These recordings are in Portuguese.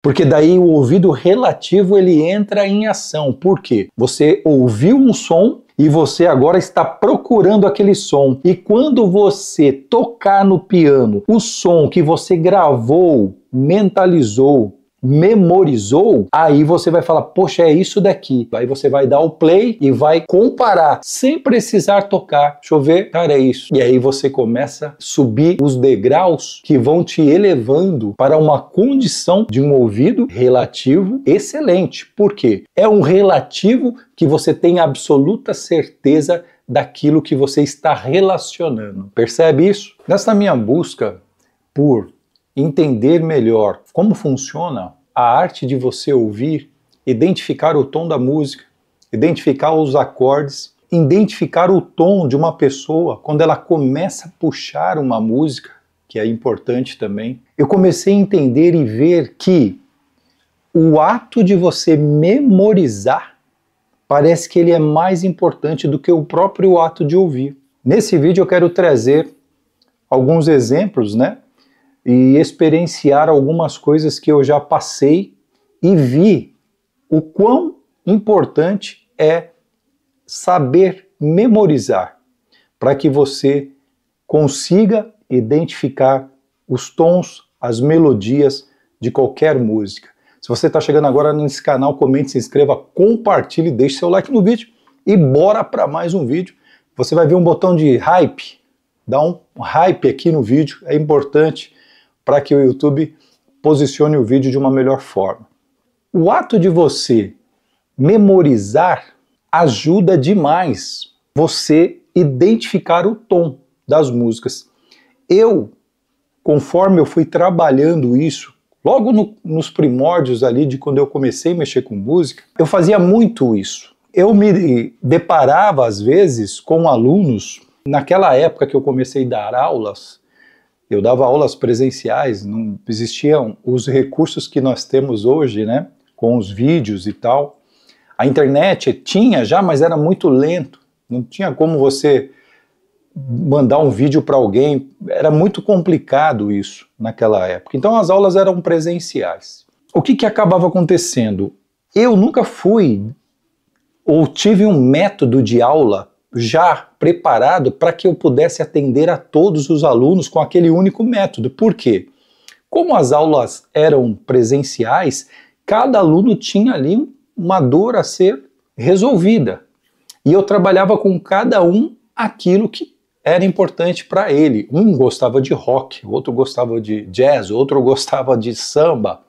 Porque daí o ouvido relativo ele entra em ação. Por quê? Você ouviu um som e você agora está procurando aquele som. E quando você tocar no piano o som que você gravou, mentalizou, memorizou, aí você vai falar, poxa, é isso daqui. Aí você vai dar o play e vai comparar, sem precisar tocar. Deixa eu ver, cara, é isso. E aí você começa a subir os degraus que vão te elevando para uma condição de um ouvido relativo excelente. Por quê? É um relativo que você tem absoluta certeza daquilo que você está relacionando. Percebe isso? Nessa minha busca por entender melhor como funciona a arte de você ouvir, identificar o tom da música, identificar os acordes, identificar o tom de uma pessoa quando ela começa a puxar uma música, que é importante também. Eu comecei a entender e ver que o ato de você memorizar parece que ele é mais importante do que o próprio ato de ouvir. Nesse vídeo eu quero trazer alguns exemplos, e experienciar algumas coisas que eu já passei e vi o quão importante é saber memorizar para que você consiga identificar os tons, as melodias de qualquer música. Se você está chegando agora nesse canal, comente, se inscreva, compartilhe, deixe seu like no vídeo e bora para mais um vídeo. Você vai ver um botão de hype, dá um hype aqui no vídeo, é importante para que o YouTube posicione o vídeo de uma melhor forma. O ato de você memorizar ajuda demais você identificar o tom das músicas. Conforme eu fui trabalhando isso, logo nos primórdios ali de quando eu comecei a mexer com música, eu fazia muito isso. Eu me deparava às vezes com alunos, naquela época que eu comecei a dar aulas, eu dava aulas presenciais, não existiam os recursos que nós temos hoje, com os vídeos e tal. A internet tinha já, mas era muito lento. Não tinha como você mandar um vídeo para alguém. Era muito complicado isso naquela época. Então as aulas eram presenciais. O que acabava acontecendo? Eu nunca fui ou tive um método de aula já preparado para que eu pudesse atender a todos os alunos com aquele único método. Por quê? Como as aulas eram presenciais, cada aluno tinha ali uma dor a ser resolvida. E eu trabalhava com cada um aquilo que era importante para ele. Um gostava de rock, outro gostava de jazz, outro gostava de samba,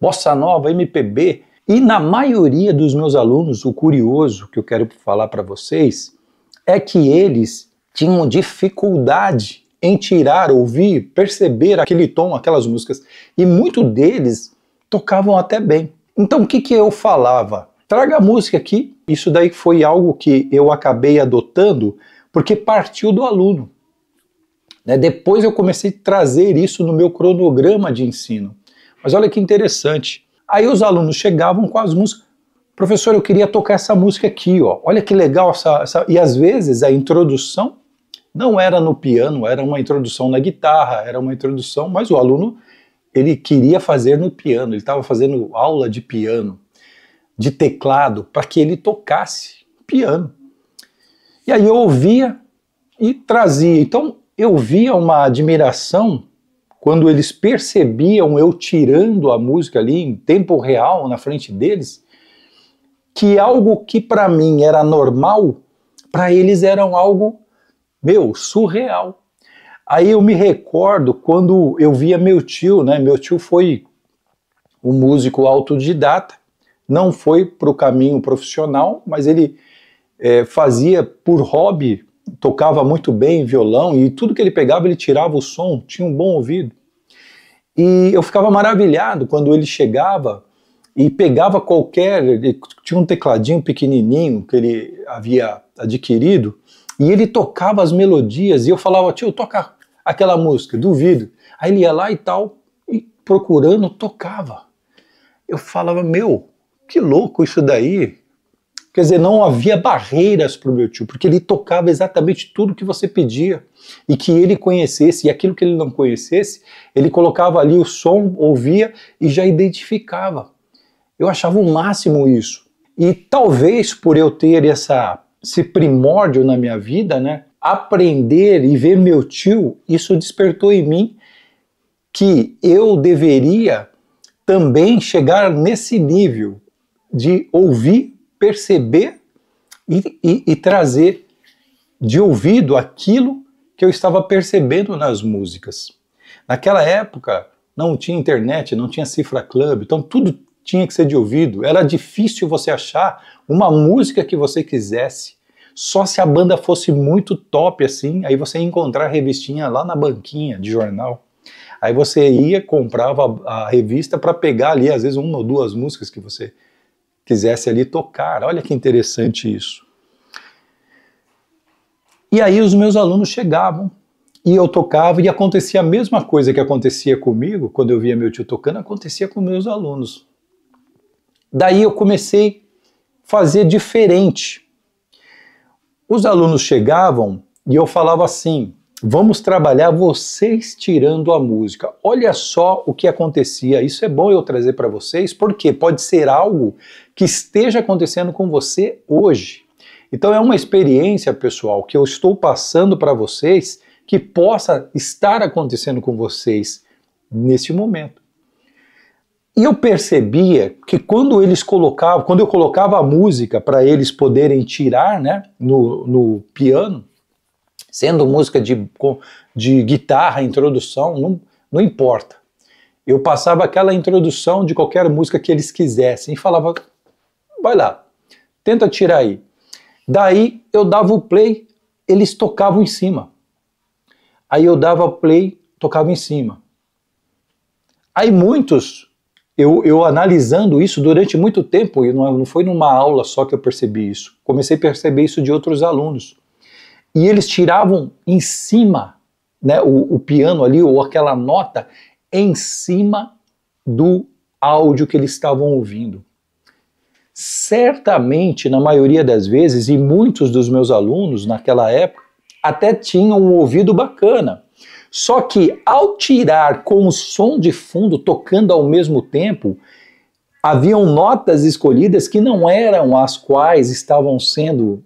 bossa nova, MPB. E na maioria dos meus alunos, o curioso que eu quero falar para vocês é que eles tinham dificuldade em tirar, ouvir, perceber aquele tom, aquelas músicas. E muitos deles tocavam até bem. Então o que eu falava? Traga a música aqui. Isso daí foi algo que eu acabei adotando porque partiu do aluno. Depois eu comecei a trazer isso no meu cronograma de ensino. Mas olha que interessante. Aí os alunos chegavam com as músicas. Professor, eu queria tocar essa música aqui, ó. Olha que legal essa... E às vezes a introdução não era no piano, era uma introdução na guitarra, era uma introdução, mas o aluno, ele queria fazer no piano, ele estava fazendo aula de piano, de teclado, para que ele tocasse piano. E aí eu ouvia e trazia. Então eu via uma admiração quando eles percebiam eu tirando a música ali em tempo real na frente deles, que algo que para mim era normal, para eles era algo, surreal. Aí eu me recordo quando eu via meu tio, meu tio foi um músico autodidata, não foi para o caminho profissional, mas ele fazia por hobby, tocava muito bem violão, e tudo que ele pegava ele tirava o som, tinha um bom ouvido. E eu ficava maravilhado quando ele chegava e pegava tinha um tecladinho pequenininho que ele havia adquirido, e ele tocava as melodias, e eu falava, tio, toca aquela música, duvido. Aí ele ia lá e tal, e procurando, tocava. Eu falava, que louco isso daí. Quer dizer, não havia barreiras para o meu tio, porque ele tocava exatamente tudo que você pedia e que ele conhecesse, e aquilo que ele não conhecesse, ele colocava ali o som, ouvia e já identificava. Eu achava o máximo isso. E talvez por eu ter esse primórdio na minha vida, né, aprender e ver meu tio, isso despertou em mim que eu deveria também chegar nesse nível de ouvir, perceber e trazer de ouvido aquilo que eu estava percebendo nas músicas. Naquela época não tinha internet, não tinha Cifra Club, então tudo tinha que ser de ouvido. Era difícil você achar uma música que você quisesse. Só se a banda fosse muito top assim, aí você ia encontrar a revistinha lá na banquinha de jornal. Aí você ia, comprava a revista para pegar ali, às vezes, uma ou duas músicas que você quisesse ali tocar. Olha que interessante isso. E aí os meus alunos chegavam, e eu tocava, e acontecia a mesma coisa que acontecia comigo, quando eu via meu tio tocando, acontecia com meus alunos. Daí eu comecei a fazer diferente. Os alunos chegavam e eu falava assim: vamos trabalhar vocês tirando a música. Olha só o que acontecia. Isso é bom eu trazer para vocês, porque pode ser algo que esteja acontecendo com você hoje. Então é uma experiência, pessoal, que eu estou passando para vocês, que possa estar acontecendo com vocês nesse momento. E eu percebia que quando eu colocava a música para eles poderem tirar, né, no piano, sendo música de guitarra, introdução, não importa. Eu passava aquela introdução de qualquer música que eles quisessem e falava: vai lá, tenta tirar aí. Daí eu dava o play, eles tocavam em cima. Aí eu dava o play, tocava em cima. Aí muitos, eu analisando isso durante muito tempo, e não foi numa aula só que eu percebi isso, comecei a perceber isso de outros alunos. E eles tiravam em cima, né, o piano ali, ou aquela nota, em cima do áudio que eles estavam ouvindo. Certamente, na maioria das vezes, e muitos dos meus alunos naquela época, até tinham um ouvido bacana. Só que ao tirar com o som de fundo tocando ao mesmo tempo, haviam notas escolhidas que não eram as quais estavam sendo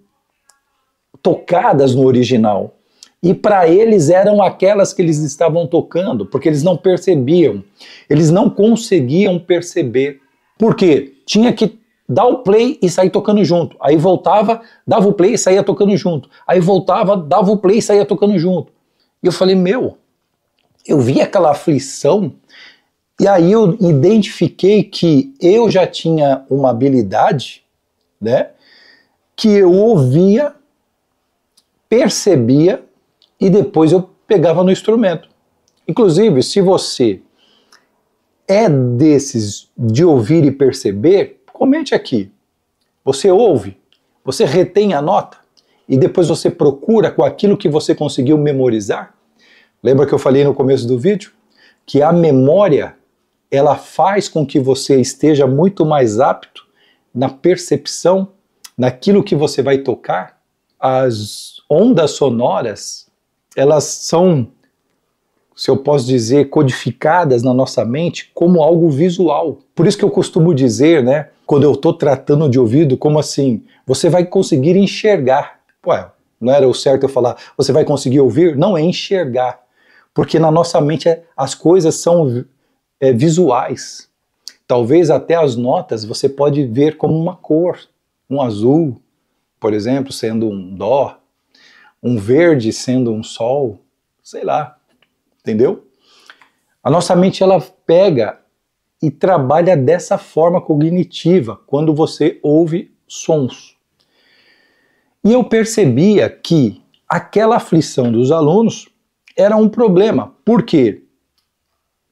tocadas no original. E para eles eram aquelas que eles estavam tocando, porque eles não percebiam, eles não conseguiam perceber. Por quê? Tinha que dar o play e sair tocando junto. Aí voltava, dava o play e saía tocando junto. Aí voltava, dava o play e saía tocando junto. E eu falei: eu vi aquela aflição, e aí eu identifiquei que eu já tinha uma habilidade, né, que eu ouvia, percebia e depois eu pegava no instrumento. Inclusive, se você é desses de ouvir e perceber, comente aqui. Você ouve, você retém a nota e depois você procura com aquilo que você conseguiu memorizar? Lembra que eu falei no começo do vídeo? Que a memória, ela faz com que você esteja muito mais apto na percepção, naquilo que você vai tocar. As ondas sonoras, elas são, se eu posso dizer, codificadas na nossa mente como algo visual. Por isso que eu costumo dizer, né, quando eu estou tratando de ouvido, como assim, você vai conseguir enxergar. Ué, não era o certo eu falar, você vai conseguir ouvir? Não, é enxergar. Porque na nossa mente as coisas são visuais. Talvez até as notas você pode ver como uma cor, um azul, por exemplo, sendo um dó, um verde sendo um sol, sei lá, entendeu? A nossa mente, ela pega e trabalha dessa forma cognitiva quando você ouve sons. E eu percebia que aquela aflição dos alunos era um problema. Por quê?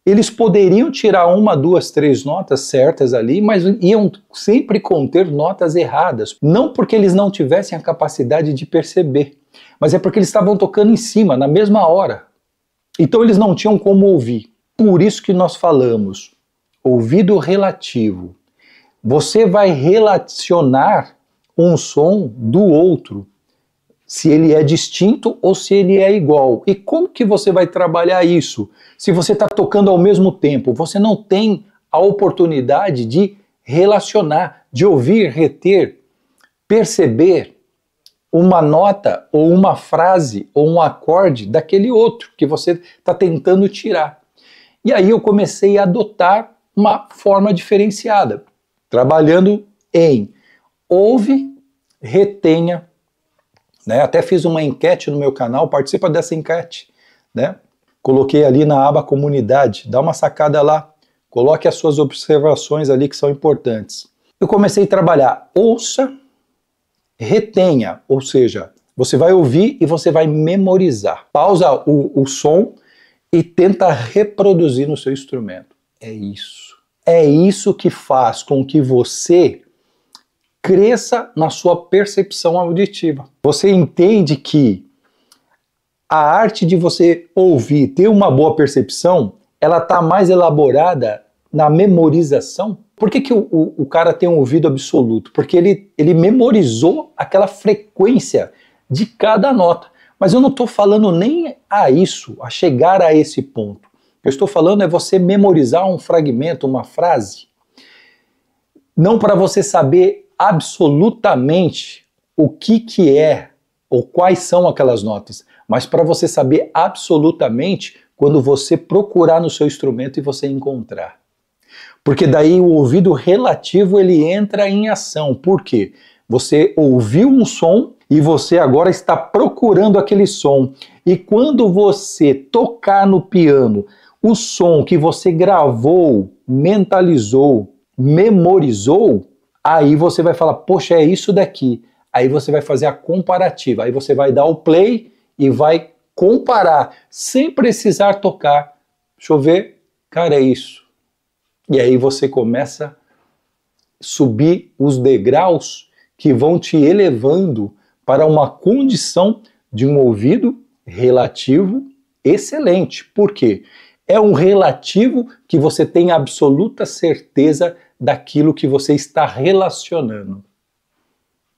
Eles poderiam tirar uma, duas, três notas certas ali, mas iam sempre conter notas erradas. Não porque eles não tivessem a capacidade de perceber, mas é porque eles estavam tocando em cima, na mesma hora. Então eles não tinham como ouvir. Por isso que nós falamos, ouvido relativo. Você vai relacionar um som do outro, se ele é distinto ou se ele é igual. E como que você vai trabalhar isso? Se você está tocando ao mesmo tempo, você não tem a oportunidade de relacionar, de ouvir, reter, perceber uma nota ou uma frase ou um acorde daquele outro que você está tentando tirar. E aí eu comecei a adotar uma forma diferenciada, trabalhando em ouve, retenha, né? Até fiz uma enquete no meu canal, participa dessa enquete, né? Coloquei ali na aba comunidade, dá uma sacada lá, coloque as suas observações ali que são importantes. Eu comecei a trabalhar ouça, retenha, ou seja, você vai ouvir e você vai memorizar. Pausa o som e tenta reproduzir no seu instrumento. É isso. É isso que faz com que você cresça na sua percepção auditiva. Você entende que a arte de você ouvir, ter uma boa percepção, ela está mais elaborada na memorização. Por que o cara tem um ouvido absoluto? Porque ele memorizou aquela frequência de cada nota. Mas eu não estou falando nem a isso, a chegar a esse ponto. Eu estou falando é você memorizar um fragmento, uma frase, não para você saber absolutamente o que é ou quais são aquelas notas, mas para você saber absolutamente quando você procurar no seu instrumento e você encontrar. Porque daí o ouvido relativo ele entra em ação. Por quê? Você ouviu um som e você agora está procurando aquele som. E quando você tocar no piano o som que você gravou, mentalizou, memorizou, aí você vai falar, poxa, é isso daqui. Aí você vai fazer a comparativa. Aí você vai dar o play e vai comparar, sem precisar tocar. Deixa eu ver. Cara, é isso. E aí você começa a subir os degraus que vão te elevando para uma condição de um ouvido relativo excelente. Por quê? É um relativo que você tem absoluta certeza daquilo que você está relacionando.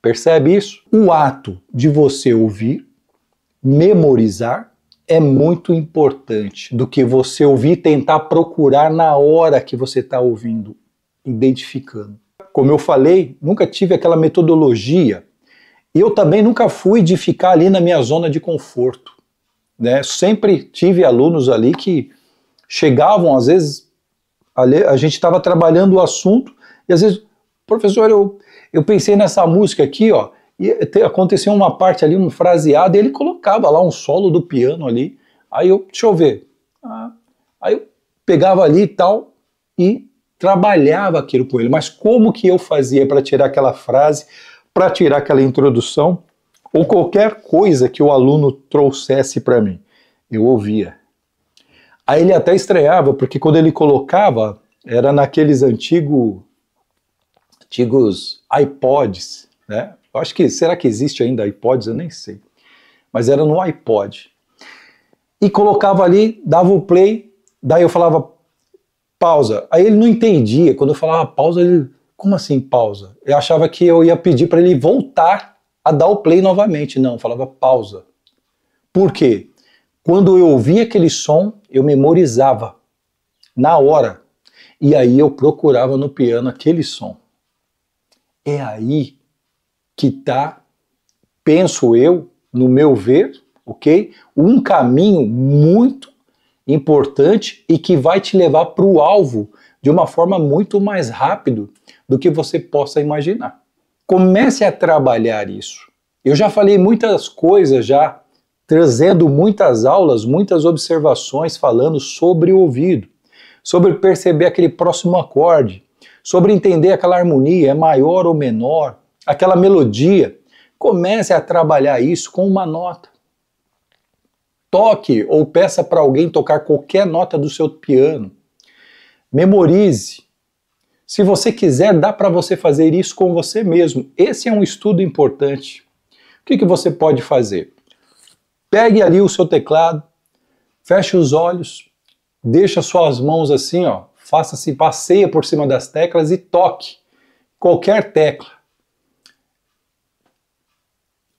Percebe isso? O ato de você ouvir, memorizar, é muito importante do que você ouvir e tentar procurar na hora que você está ouvindo, identificando. Como eu falei, nunca tive aquela metodologia. Eu também nunca fui de ficar ali na minha zona de conforto, né? Sempre tive alunos ali que chegavam, às vezes, a gente estava trabalhando o assunto, e às vezes, professor, eu pensei nessa música aqui, ó, e aconteceu uma parte ali, um fraseado, e ele colocava lá um solo do piano ali, aí eu, deixa eu ver, aí eu pegava ali e tal, e trabalhava aquilo com ele, mas como que eu fazia para tirar aquela frase, para tirar aquela introdução, ou qualquer coisa que o aluno trouxesse para mim? Eu ouvia. Aí ele até estranhava, porque quando ele colocava, era naqueles antigos iPods, né? Eu acho que, será que existe ainda iPods? Eu nem sei. Mas era no iPod. E colocava ali, dava o play, daí eu falava pausa. Aí ele não entendia. Quando eu falava pausa, ele, como assim pausa? Eu achava que eu ia pedir para ele voltar a dar o play novamente. Não, eu falava pausa. Por quê? Quando eu ouvia aquele som, eu memorizava na hora. E aí eu procurava no piano aquele som. É aí que está, penso eu, no meu ver, ok? Um caminho muito importante e que vai te levar para o alvo de uma forma muito mais rápida do que você possa imaginar. Comece a trabalhar isso. Eu já falei muitas coisas já, trazendo muitas aulas, muitas observações falando sobre o ouvido, sobre perceber aquele próximo acorde, sobre entender aquela harmonia, é maior ou menor, aquela melodia. Comece a trabalhar isso com uma nota. Toque ou peça para alguém tocar qualquer nota do seu piano. Memorize. Se você quiser, dá para você fazer isso com você mesmo. Esse é um estudo importante. O que você pode fazer? Pegue ali o seu teclado, feche os olhos, deixa suas mãos assim, ó, faça-se, passeia por cima das teclas e toque qualquer tecla.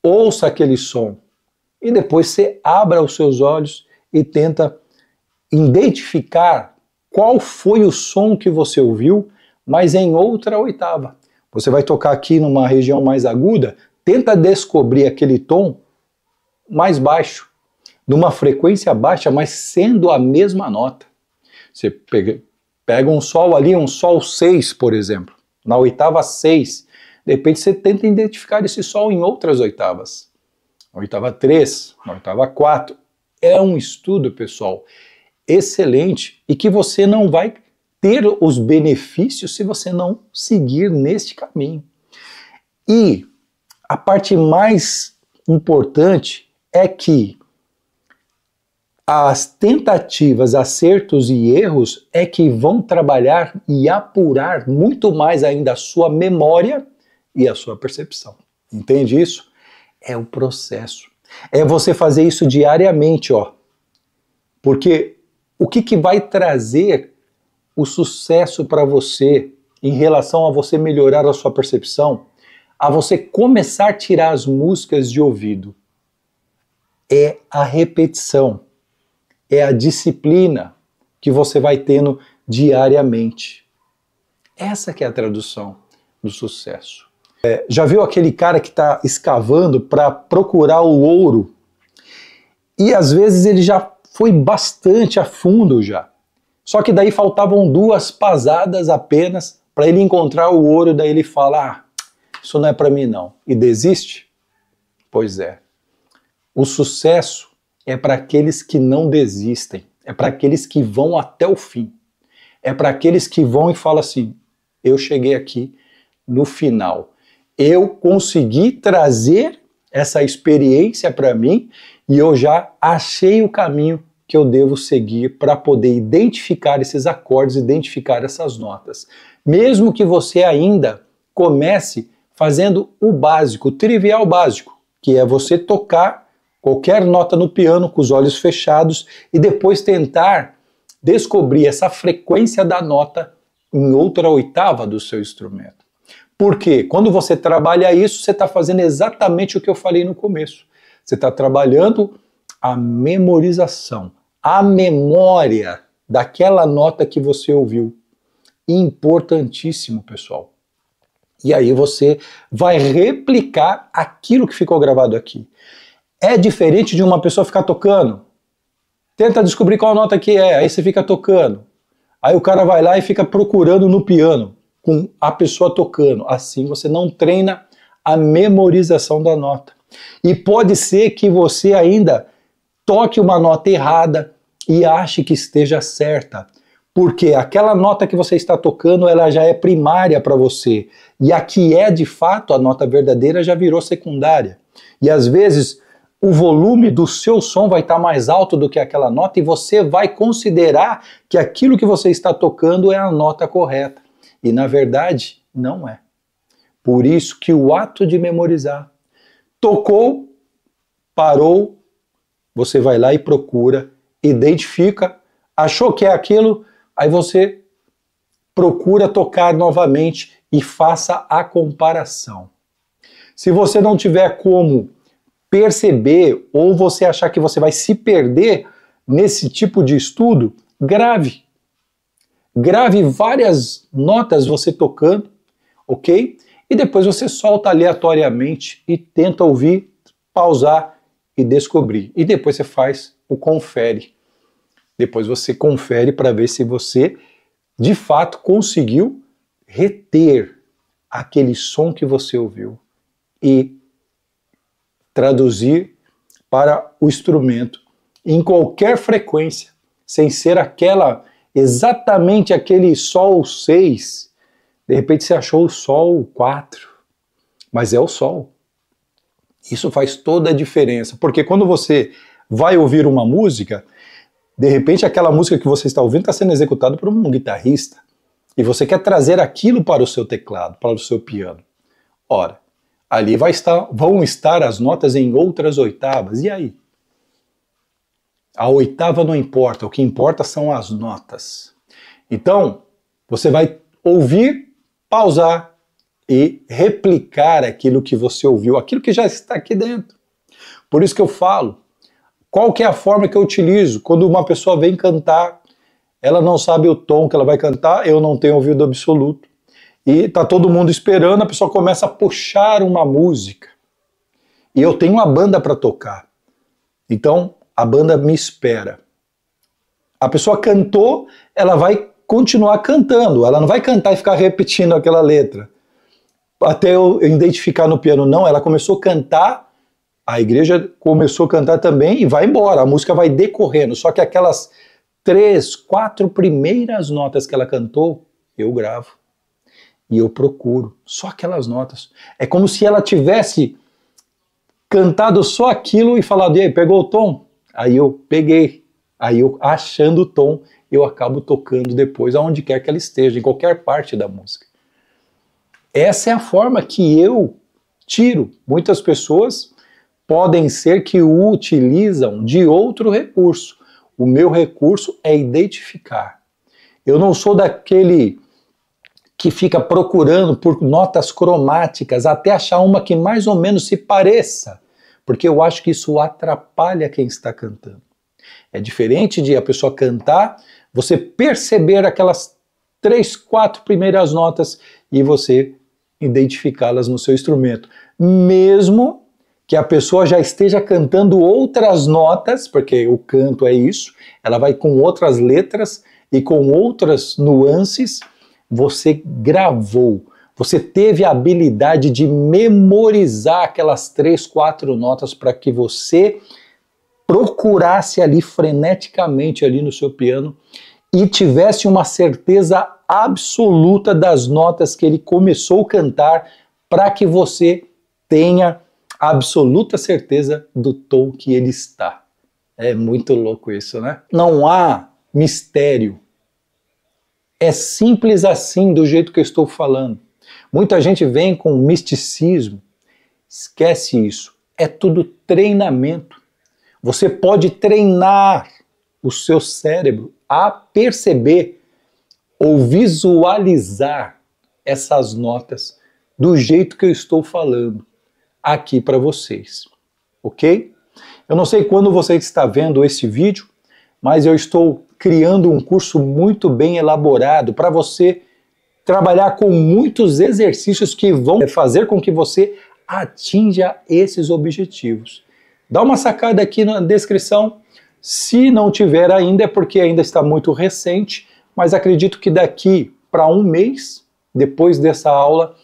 ouça aquele som e depois você abra os seus olhos e tenta identificar qual foi o som que você ouviu, mas em outra oitava. Você vai tocar aqui numa região mais aguda, tenta descobrir aquele tom mais baixo, numa frequência baixa, mas sendo a mesma nota. Você pega um sol ali, um sol 6, por exemplo, na oitava 6. De repente você tenta identificar esse sol em outras oitavas. Na oitava 3, na oitava 4. É um estudo, pessoal, excelente e que você não vai ter os benefícios se você não seguir neste caminho. E a parte mais importante é que as tentativas, acertos e erros é que vão trabalhar e apurar muito mais ainda a sua memória e a sua percepção. Entende isso? É o processo. É você fazer isso diariamente, ó. Porque o que vai trazer o sucesso para você em relação a você melhorar a sua percepção, a você começar a tirar as músicas de ouvido, é a repetição, é a disciplina que você vai tendo diariamente. Essa que é a tradução do sucesso. Já viu aquele cara que está escavando para procurar o ouro? E às vezes ele já foi bastante a fundo já. Só que daí faltavam 2 pasadas apenas para ele encontrar o ouro, daí ele fala, isso não é para mim não. E desiste? Pois é. O sucesso é para aqueles que não desistem, é para aqueles que vão até o fim. É para aqueles que vão e falam assim, eu cheguei aqui no final. Eu consegui trazer essa experiência para mim e eu já achei o caminho que eu devo seguir para poder identificar esses acordes, identificar essas notas. Mesmo que você ainda comece fazendo o básico, o trivial básico, que é você tocar qualquer nota no piano com os olhos fechados e depois tentar descobrir essa frequência da nota em outra oitava do seu instrumento. Porque quando você trabalha isso, você está fazendo exatamente o que eu falei no começo. Você está trabalhando a memorização, a memória daquela nota que você ouviu. Importantíssimo, pessoal. E aí você vai replicar aquilo que ficou gravado aqui. É diferente de uma pessoa ficar tocando. Tenta descobrir qual nota que é, aí você fica tocando. Aí o cara vai lá e fica procurando no piano, com a pessoa tocando. Assim você não treina a memorização da nota. E pode ser que você ainda toque uma nota errada e ache que esteja certa, porque aquela nota que você está tocando, ela já é primária para você, e a que é de fato a nota verdadeira já virou secundária. E às vezes o volume do seu som vai estar mais alto do que aquela nota e você vai considerar que aquilo que você está tocando é a nota correta. E na verdade, não é. Por isso que o ato de memorizar, tocou, parou, você vai lá e procura, identifica, achou que é aquilo, aí você procura tocar novamente e faça a comparação. Se você não tiver como perceber ou você achar que você vai se perder nesse tipo de estudo, grave. Grave várias notas você tocando, ok? E depois você solta aleatoriamente e tenta ouvir, pausar e descobrir. E depois você faz o confere. Depois você confere para ver se você, de fato, conseguiu reter aquele som que você ouviu e traduzir para o instrumento em qualquer frequência, sem ser aquela, exatamente aquele Sol 6. De repente você achou o Sol 4, mas é o Sol. Isso faz toda a diferença, porque quando você vai ouvir uma música, de repente aquela música que você está ouvindo está sendo executada por um guitarrista, e você quer trazer aquilo para o seu teclado, para o seu piano. Ora, ali vão estar as notas em outras oitavas, e aí? A oitava não importa, o que importa são as notas. Então, você vai ouvir, pausar e replicar aquilo que você ouviu, aquilo que já está aqui dentro. Por isso que eu falo, qual que é a forma que eu utilizo? Quando uma pessoa vem cantar, ela não sabe o tom que ela vai cantar, eu não tenho ouvido absoluto. E tá todo mundo esperando, a pessoa começa a puxar uma música. E eu tenho uma banda para tocar. Então, a banda me espera. A pessoa cantou, ela vai continuar cantando. Ela não vai cantar e ficar repetindo aquela letra. Até eu identificar no piano, não. Ela começou a cantar, a igreja começou a cantar também e vai embora. A música vai decorrendo. Só que aquelas 3, 4 primeiras notas que ela cantou, eu gravo. E eu procuro só aquelas notas. É como se ela tivesse cantado só aquilo e falado, e aí, pegou o tom? Aí eu peguei. Aí eu, achando o tom, eu acabo tocando depois, aonde quer que ela esteja, em qualquer parte da música. Essa é a forma que eu tiro. Muitas pessoas podem ser que o utilizam de outro recurso. O meu recurso é identificar. Eu não sou daquele que fica procurando por notas cromáticas até achar uma que mais ou menos se pareça, porque eu acho que isso atrapalha quem está cantando. É diferente de a pessoa cantar, você perceber aquelas 3, 4 primeiras notas e você identificá-las no seu instrumento. Mesmo que a pessoa já esteja cantando outras notas, porque o canto é isso, ela vai com outras letras e com outras nuances, você gravou, você teve a habilidade de memorizar aquelas 3, 4 notas para que você procurasse ali freneticamente ali no seu piano e tivesse uma certeza absoluta das notas que ele começou a cantar para que você tenha absoluta certeza do tom que ele está. É muito louco isso, né? Não há mistério. É simples assim, do jeito que eu estou falando. Muita gente vem com misticismo. Esquece isso. É tudo treinamento. Você pode treinar o seu cérebro a perceber ou visualizar essas notas do jeito que eu estou falando aqui para vocês. Ok? Eu não sei quando você está vendo esse vídeo, mas eu estou criando um curso muito bem elaborado para você trabalhar com muitos exercícios que vão fazer com que você atinja esses objetivos. Dá uma sacada aqui na descrição. Se não tiver ainda, é porque ainda está muito recente, mas acredito que daqui para um mês, depois dessa aula,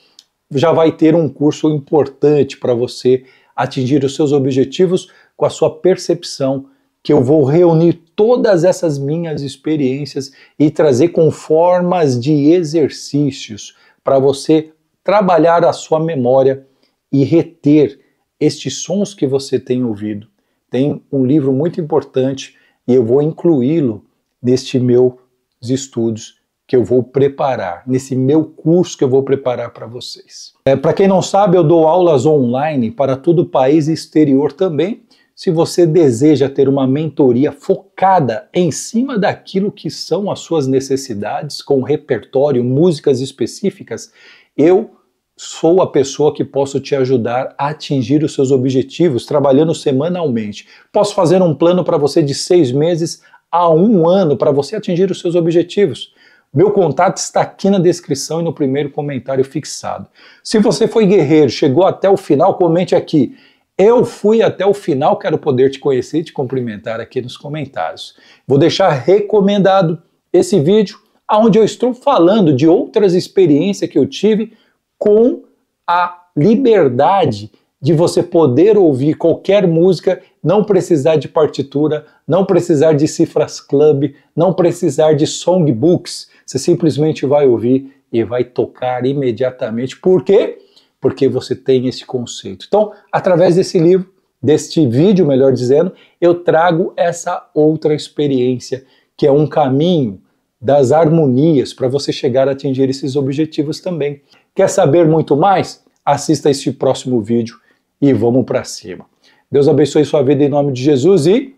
já vai ter um curso importante para você atingir os seus objetivos com a sua percepção, que eu vou reunir todas essas minhas experiências e trazer com formas de exercícios para você trabalhar a sua memória e reter estes sons que você tem ouvido. Tem um livro muito importante e eu vou incluí-lo neste meus estudos que eu vou preparar, nesse meu curso que eu vou preparar para vocês. Para quem não sabe, eu dou aulas online para todo o país e exterior também. Se você deseja ter uma mentoria focada em cima daquilo que são as suas necessidades, com repertório, músicas específicas, eu sou a pessoa que posso te ajudar a atingir os seus objetivos, trabalhando semanalmente. Posso fazer um plano para você de 6 meses a 1 ano para você atingir os seus objetivos. Meu contato está aqui na descrição e no primeiro comentário fixado. Se você foi guerreiro, chegou até o final, comente aqui. Eu fui até o final, quero poder te conhecer e te cumprimentar aqui nos comentários. Vou deixar recomendado esse vídeo, onde eu estou falando de outras experiências que eu tive com a liberdade de você poder ouvir qualquer música, não precisar de partitura, não precisar de cifras club, não precisar de songbooks. Você simplesmente vai ouvir e vai tocar imediatamente. Por quê? Porque você tem esse conceito. Então, através desse livro, deste vídeo, melhor dizendo, eu trago essa outra experiência, que é um caminho das harmonias para você chegar a atingir esses objetivos também. Quer saber muito mais? Assista este próximo vídeo e vamos para cima. Deus abençoe sua vida em nome de Jesus e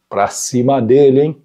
para cima dele, hein?